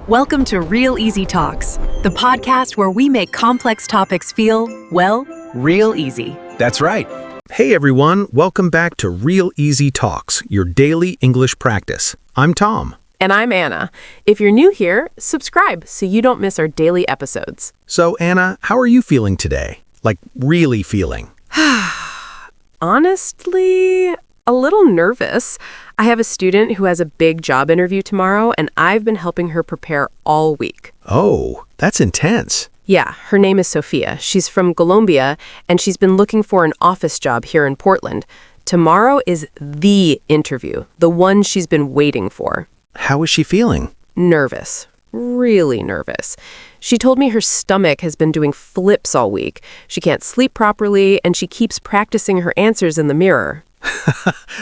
Welcome to Real Easy Talks, the podcast where we make complex topics feel, well, real easy. That's right. Hey everyone, welcome back to Real Easy Talks, your daily English practice. I'm Tom. And I'm Anna. If you're new here, subscribe so you don't miss our daily episodes. So Anna, how are you feeling today? Like really feeling? Honestly, a little nervous. I have a student who has a big job interview tomorrow, and I've been helping her prepare all week. Oh, that's intense. Yeah, her name is Sophia. She's from Colombia, and she's been looking for an office job here in Portland. Tomorrow is the interview, the one she's been waiting for. How is she feeling? Nervous. Really nervous. She told me her stomach has been doing flips all week. She can't sleep properly, and she keeps practicing her answers in the mirror.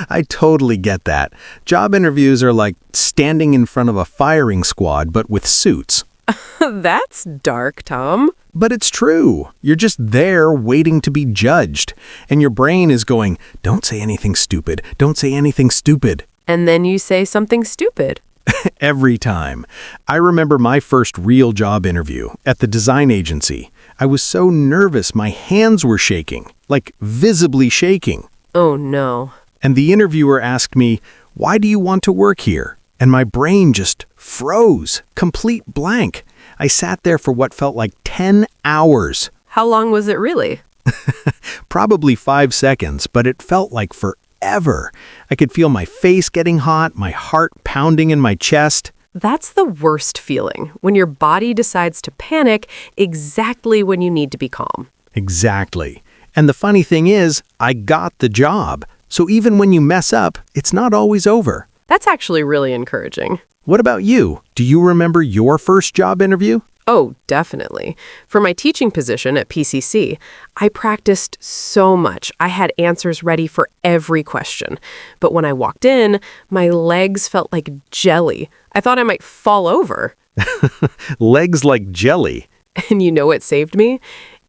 I totally get that. Job interviews are like standing in front of a firing squad, but with suits. That's dark, Tom. But it's true. You're just there waiting to be judged. And your brain is going, don't say anything stupid. Don't say anything stupid. And then you say something stupid. Every time. I remember my first real job interview at the design agency. I was so nervous my hands were shaking, like visibly shaking. Oh, no. And the interviewer asked me, "Why do you want to work here?" And my brain just froze, complete blank. I sat there for what felt like 10 hours. How long was it really? Probably 5 seconds, but it felt like forever. I could feel my face getting hot, my heart pounding in my chest. That's the worst feeling, when your body decides to panic exactly when you need to be calm. Exactly. And the funny thing is, I got the job. So even when you mess up, it's not always over. That's actually really encouraging. What about you? Do you remember your first job interview? Oh, definitely. For my teaching position at PCC, I practiced so much. I had answers ready for every question. But when I walked in, my legs felt like jelly. I thought I might fall over. Legs like jelly. And you know what saved me?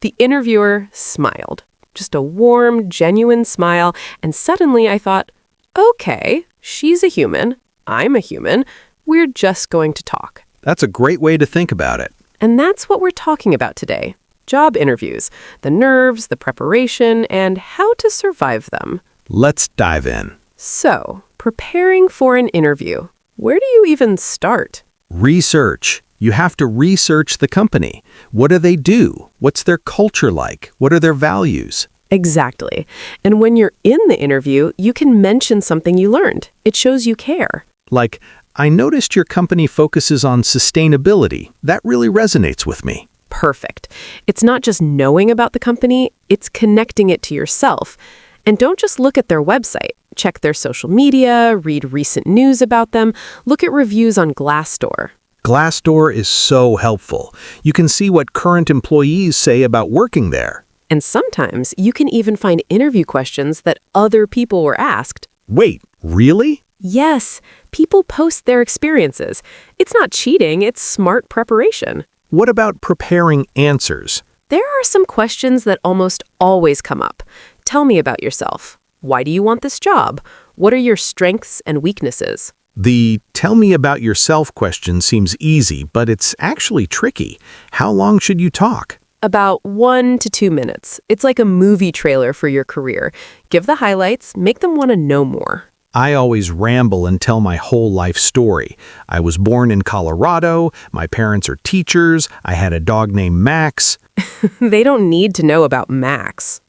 The interviewer smiled. Just a warm, genuine smile. And suddenly I thought, okay, she's a human. I'm a human. We're just going to talk. That's a great way to think about it. And that's what we're talking about today. Job interviews, the nerves, the preparation, and how to survive them. Let's dive in. So, preparing for an interview. Where do you even start? Research. You have to research the company. What do they do? What's their culture like? What are their values? Exactly. And when you're in the interview, you can mention something you learned. It shows you care. Like, I noticed your company focuses on sustainability. That really resonates with me. Perfect. It's not just knowing about the company, it's connecting it to yourself. And don't just look at their website. Check their social media, read recent news about them, look at reviews on Glassdoor. Glassdoor is so helpful. You can see what current employees say about working there. And sometimes you can even find interview questions that other people were asked. Wait, really? Yes, people post their experiences. It's not cheating, it's smart preparation. What about preparing answers? There are some questions that almost always come up. Tell me about yourself. Why do you want this job? What are your strengths and weaknesses? The tell me about yourself question seems easy, but it's actually tricky. How long should you talk? About 1 to 2 minutes. It's like a movie trailer for your career. Give the highlights, make them want to know more. I always ramble and tell my whole life story. I was born in Colorado, my parents are teachers, I had a dog named Max. They don't need to know about Max.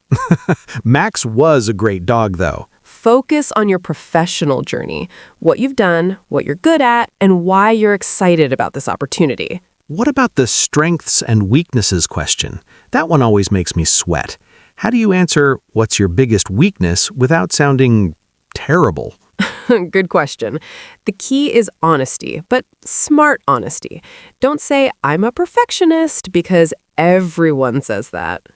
Max was a great dog, though. Focus on your professional journey, what you've done, what you're good at, and why you're excited about this opportunity. What about the strengths and weaknesses question? That one always makes me sweat. How do you answer what's your biggest weakness without sounding terrible? Good question. The key is honesty, but smart honesty. Don't say, I'm a perfectionist, because everyone says that.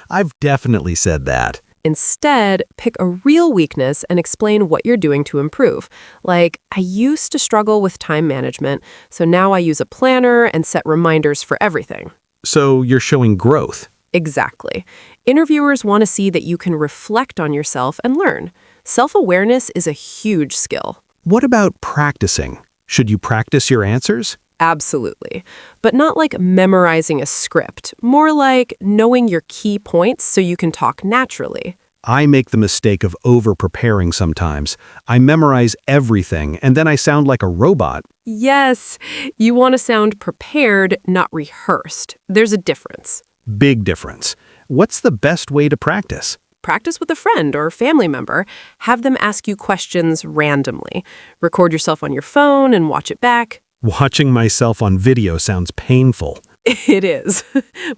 I've definitely said that. Instead, pick a real weakness and explain what you're doing to improve. Like, I used to struggle with time management, so now I use a planner and set reminders for everything. So you're showing growth. Exactly. Interviewers want to see that you can reflect on yourself and learn. Self-awareness is a huge skill. What about practicing? Should you practice your answers? Absolutely. But not like memorizing a script, more like knowing your key points so you can talk naturally. I make the mistake of over-preparing sometimes. I memorize everything, and then I sound like a robot. Yes, you want to sound prepared, not rehearsed. There's a difference. Big difference. What's the best way to practice? Practice with a friend or family member. Have them ask you questions randomly. Record yourself on your phone and watch it back. Watching myself on video sounds painful. It is,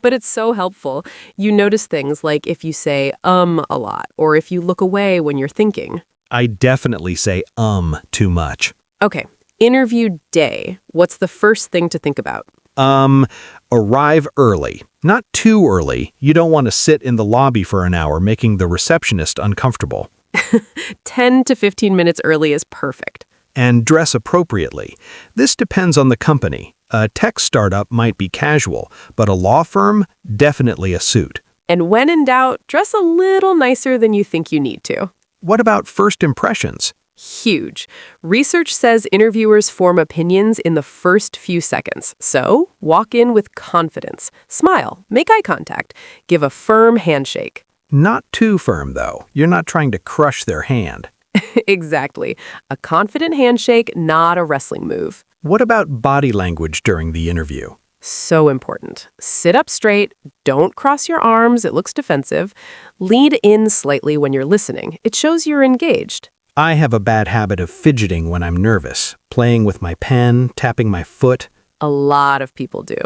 but it's so helpful. You notice things like if you say a lot, or if you look away when you're thinking. I definitely say too much. Okay, interview day. What's the first thing to think about? Arrive early. Not too early. You don't want to sit in the lobby for an hour, making the receptionist uncomfortable. 10 to 15 minutes early is perfect. And dress appropriately. This depends on the company. A tech startup might be casual, but a law firm, definitely a suit. And when in doubt, dress a little nicer than you think you need to. What about first impressions? Huge. Research says interviewers form opinions in the first few seconds. So, walk in with confidence. Smile, make eye contact, give a firm handshake. Not too firm, though. You're not trying to crush their hand. Exactly. A confident handshake, not a wrestling move. What about body language during the interview? So important. Sit up straight. Don't cross your arms. It looks defensive. Lean in slightly when you're listening. It shows you're engaged. I have a bad habit of fidgeting when I'm nervous, playing with my pen, tapping my foot. A lot of people do.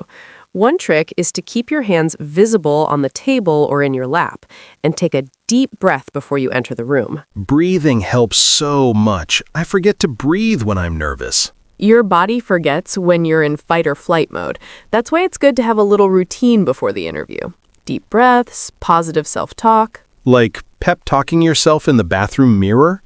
One trick is to keep your hands visible on the table or in your lap and take a deep breath before you enter the room. Breathing helps so much. I forget to breathe when I'm nervous. Your body forgets when you're in fight or flight mode. That's why it's good to have a little routine before the interview. Deep breaths, positive self-talk. Like pep talking yourself in the bathroom mirror?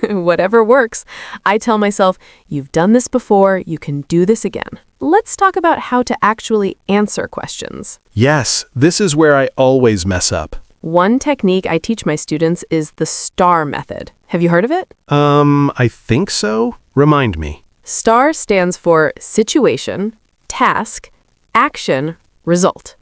Whatever works. I tell myself, you've done this before, you can do this again. Let's talk about how to actually answer questions. Yes, this is where I always mess up. One technique I teach my students is the STAR method. Have you heard of it? I think so. Remind me. STAR stands for situation, task, action, result.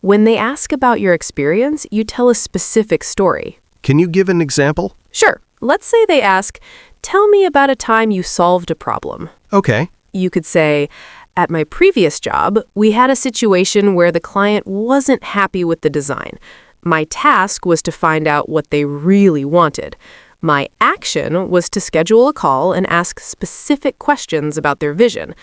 When they ask about your experience, you tell a specific story. Can you give an example? Sure. Let's say they ask, tell me about a time you solved a problem. Okay. You could say, at my previous job, we had a situation where the client wasn't happy with the design. My task was to find out what they really wanted. My action was to schedule a call and ask specific questions about their vision.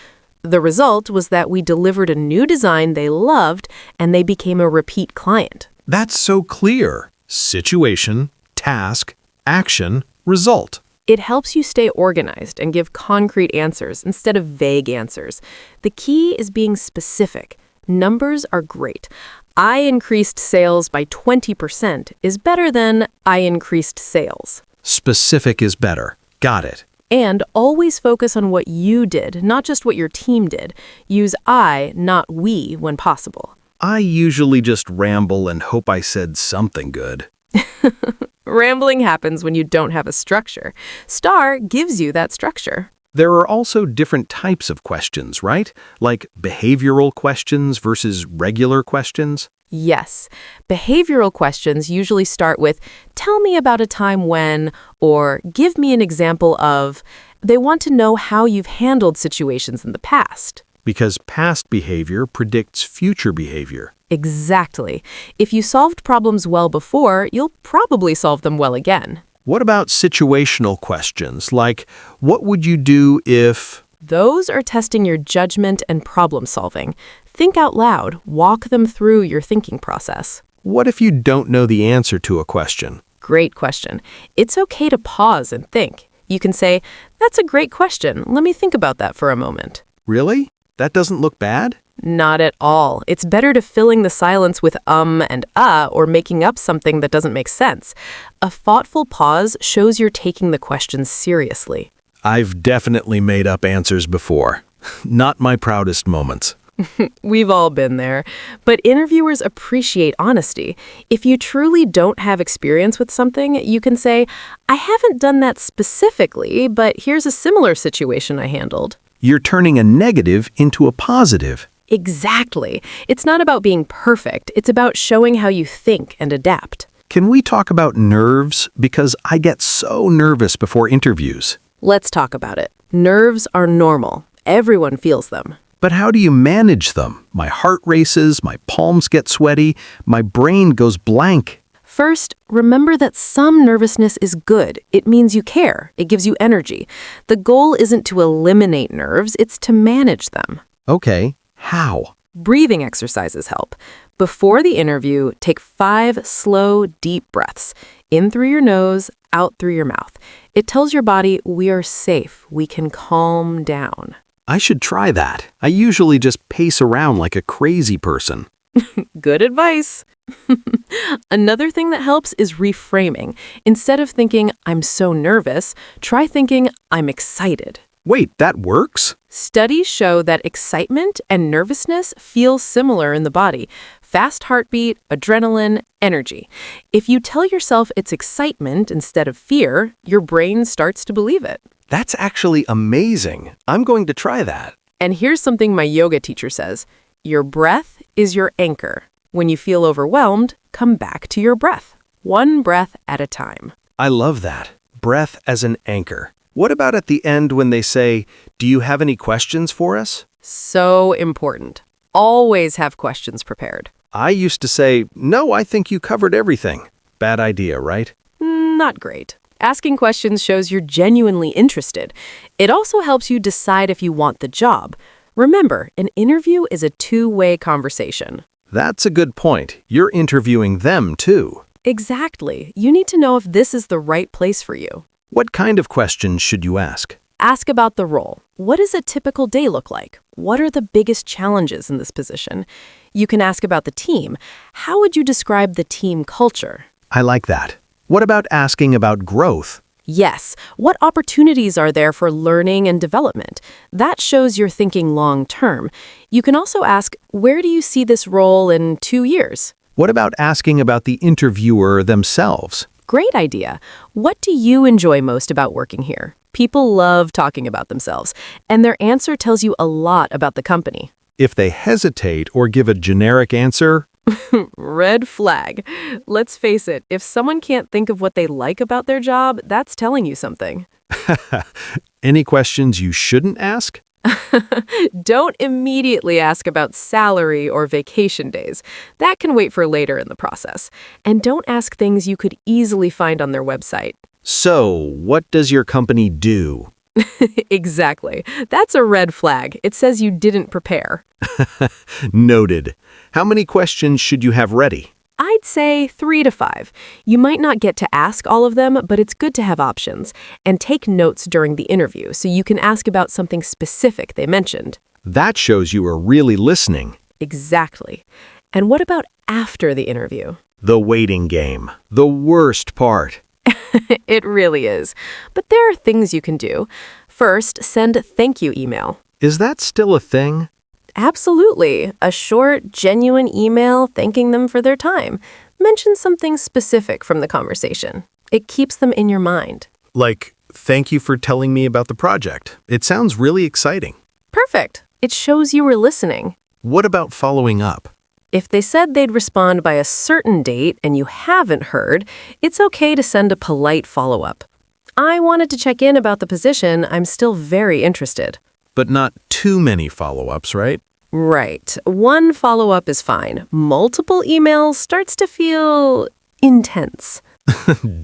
The result was that we delivered a new design they loved, and they became a repeat client. That's so clear. Situation, task, action, result. It helps you stay organized and give concrete answers instead of vague answers. The key is being specific. Numbers are great. I increased sales by 20% is better than I increased sales. Specific is better. Got it. And always focus on what you did, not just what your team did. Use I, not we, when possible. I usually just ramble and hope I said something good. Rambling happens when you don't have a structure. STAR gives you that structure. There are also different types of questions, right? Like behavioral questions versus regular questions? Yes. Behavioral questions usually start with, tell me about a time when, or give me an example of. They want to know how you've handled situations in the past. Because past behavior predicts future behavior. Exactly. If you solved problems well before, you'll probably solve them well again. What about situational questions, like, what would you do if... Those are testing your judgment and problem solving. Think out loud. Walk them through your thinking process. What if you don't know the answer to a question? Great question. It's okay to pause and think. You can say, that's a great question. Let me think about that for a moment. Really? That doesn't look bad? Not at all. It's better to filling the silence with and or making up something that doesn't make sense. A thoughtful pause shows you're taking the question seriously. I've definitely made up answers before. Not my proudest moments. We've all been there. But interviewers appreciate honesty. If you truly don't have experience with something, you can say, I haven't done that specifically, but here's a similar situation I handled. You're turning a negative into a positive. Exactly. It's not about being perfect. It's about showing how you think and adapt. Can we talk about nerves? Because I get so nervous before interviews. Let's talk about it. Nerves are normal. Everyone feels them. But how do you manage them? My heart races, my palms get sweaty, my brain goes blank. First, remember that some nervousness is good. It means you care. It gives you energy. The goal isn't to eliminate nerves, it's to manage them. Okay, how? Breathing exercises help. Before the interview, take 5 slow, deep breaths. In through your nose, out through your mouth. It tells your body, we are safe. We can calm down. I should try that. I usually just pace around like a crazy person. Good advice. Another thing that helps is reframing. Instead of thinking, I'm so nervous, try thinking, I'm excited. Wait, that works? Studies show that excitement and nervousness feel similar in the body. Fast heartbeat, adrenaline, energy. If you tell yourself it's excitement instead of fear, your brain starts to believe it. That's actually amazing. I'm going to try that. And here's something my yoga teacher says. Your breath is your anchor. When you feel overwhelmed, come back to your breath. One breath at a time. I love that. Breath as an anchor. What about at the end when they say, do you have any questions for us? So important. Always have questions prepared. I used to say, no, I think you covered everything. Bad idea, right? Not great. Asking questions shows you're genuinely interested. It also helps you decide if you want the job. Remember, an interview is a two-way conversation. That's a good point. You're interviewing them, too. Exactly. You need to know if this is the right place for you. What kind of questions should you ask? Ask about the role. What does a typical day look like? What are the biggest challenges in this position? You can ask about the team. How would you describe the team culture? I like that. What about asking about growth? Yes. What opportunities are there for learning and development? That shows you're thinking long term. You can also ask, where do you see this role in 2 years? What about asking about the interviewer themselves? Great idea. What do you enjoy most about working here? People love talking about themselves, and their answer tells you a lot about the company. If they hesitate or give a generic answer, Red flag. Let's face it, if someone can't think of what they like about their job, that's telling you something. any questions you shouldn't ask? Don't immediately ask about salary or vacation days. That can wait for later in the process. And don't ask things you could easily find on their website. So, what does your company do? Exactly. That's a red flag. It says you didn't prepare. Noted. How many questions should you have ready? I'd say 3 to 5. You might not get to ask all of them, but it's good to have options. And take notes during the interview so you can ask about something specific they mentioned. That shows you are really listening. Exactly. And what about after the interview? The waiting game. The worst part. It really is. But there are things you can do. First, send a thank you email. Is that still a thing? Absolutely. A short, genuine email thanking them for their time. Mention something specific from the conversation. It keeps them in your mind. Like, thank you for telling me about the project. It sounds really exciting. Perfect. It shows you were listening. What about following up? If they said they'd respond by a certain date and you haven't heard, it's okay to send a polite follow-up. I wanted to check in about the position. I'm still very interested. But not too many follow-ups, right? Right. One follow-up is fine. Multiple emails starts to feel intense.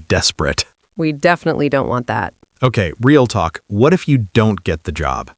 Desperate. We definitely don't want that. Okay, real talk. What if you don't get the job?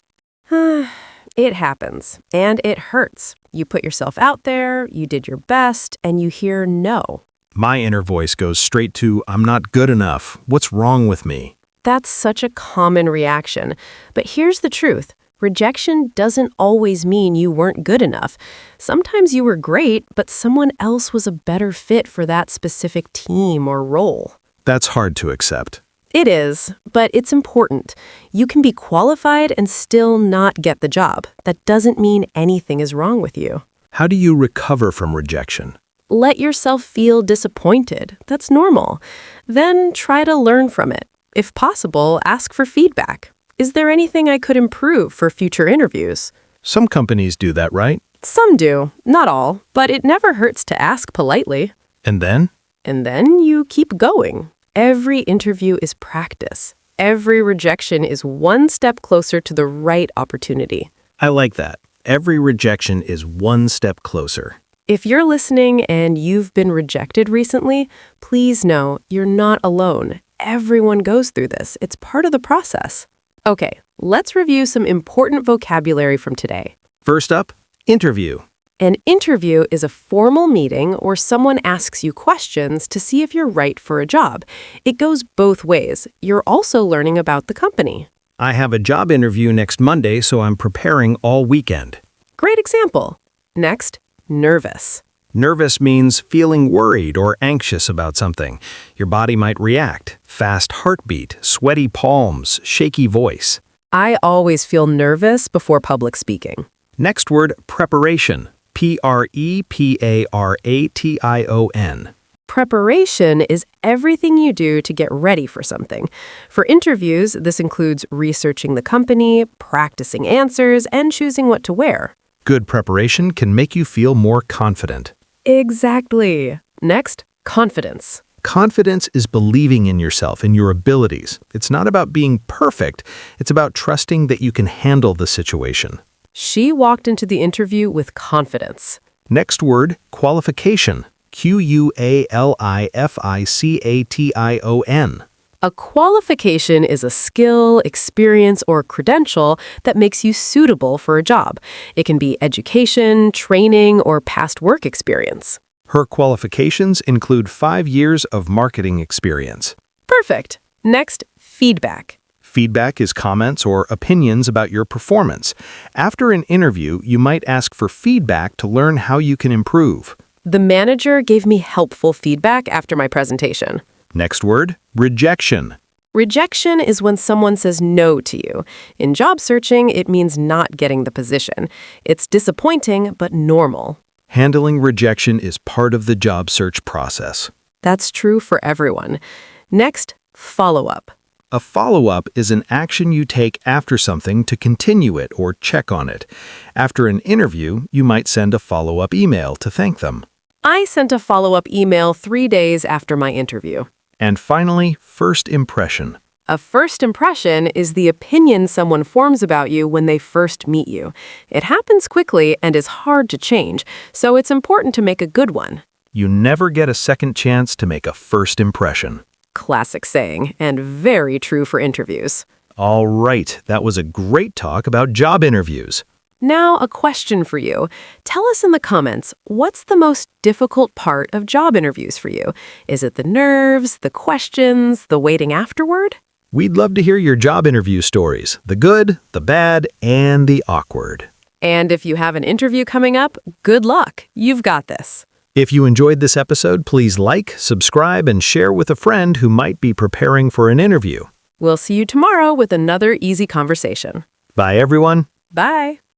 It happens, and it hurts. You put yourself out there, you did your best, and you hear no. My inner voice goes straight to, I'm not good enough. What's wrong with me? That's such a common reaction. But here's the truth. Rejection doesn't always mean you weren't good enough. Sometimes you were great, but someone else was a better fit for that specific team or role. That's hard to accept. It is, but it's important. You can be qualified and still not get the job. That doesn't mean anything is wrong with you. How do you recover from rejection? Let yourself feel disappointed. That's normal. Then try to learn from it. If possible, ask for feedback. Is there anything I could improve for future interviews? Some companies do that, right? Some do, not all, but it never hurts to ask politely. And then? And then you keep going. Every interview is practice. Every rejection is one step closer to the right opportunity. I like that. Every rejection is one step closer. If you're listening and you've been rejected recently, please know you're not alone. Everyone goes through this. It's part of the process. Okay, let's review some important vocabulary from today. First up, interview. An interview is a formal meeting where someone asks you questions to see if you're right for a job. It goes both ways. You're also learning about the company. I have a job interview next Monday, so I'm preparing all weekend. Great example. Next, nervous. Nervous means feeling worried or anxious about something. Your body might react. Fast heartbeat, sweaty palms, shaky voice. I always feel nervous before public speaking. Next word, preparation. Preparation. Preparation is everything you do to get ready for something. For interviews, this includes researching the company, practicing answers, and choosing what to wear. Good preparation can make you feel more confident. Exactly. Next, confidence. Confidence is believing in yourself and your abilities. It's not about being perfect. It's about trusting that you can handle the situation. She walked into the interview with confidence. Next word, qualification. Qualification. A qualification is a skill, experience, or credential that makes you suitable for a job. It can be education, training, or past work experience. Her qualifications include 5 years of marketing experience. Perfect. Next, feedback. Feedback is comments or opinions about your performance. After an interview, you might ask for feedback to learn how you can improve. The manager gave me helpful feedback after my presentation. Next word, rejection. Rejection is when someone says no to you. In job searching, it means not getting the position. It's disappointing, but normal. Handling rejection is part of the job search process. That's true for everyone. Next, follow-up. A follow-up is an action you take after something to continue it or check on it. After an interview, you might send a follow-up email to thank them. I sent a follow-up email 3 days after my interview. And finally, first impression. A first impression is the opinion someone forms about you when they first meet you. It happens quickly and is hard to change, so it's important to make a good one. You never get a second chance to make a first impression. Classic saying, and very true for interviews. All right, that was a great talk about job interviews. Now, a question for you. Tell us in the comments, what's the most difficult part of job interviews for you? Is it the nerves, the questions, the waiting afterward? We'd love to hear your job interview stories, the good, the bad, and the awkward. And if you have an interview coming up, good luck. You've got this. If you enjoyed this episode, please like, subscribe, and share with a friend who might be preparing for an interview. We'll see you tomorrow with another easy conversation. Bye, everyone. Bye.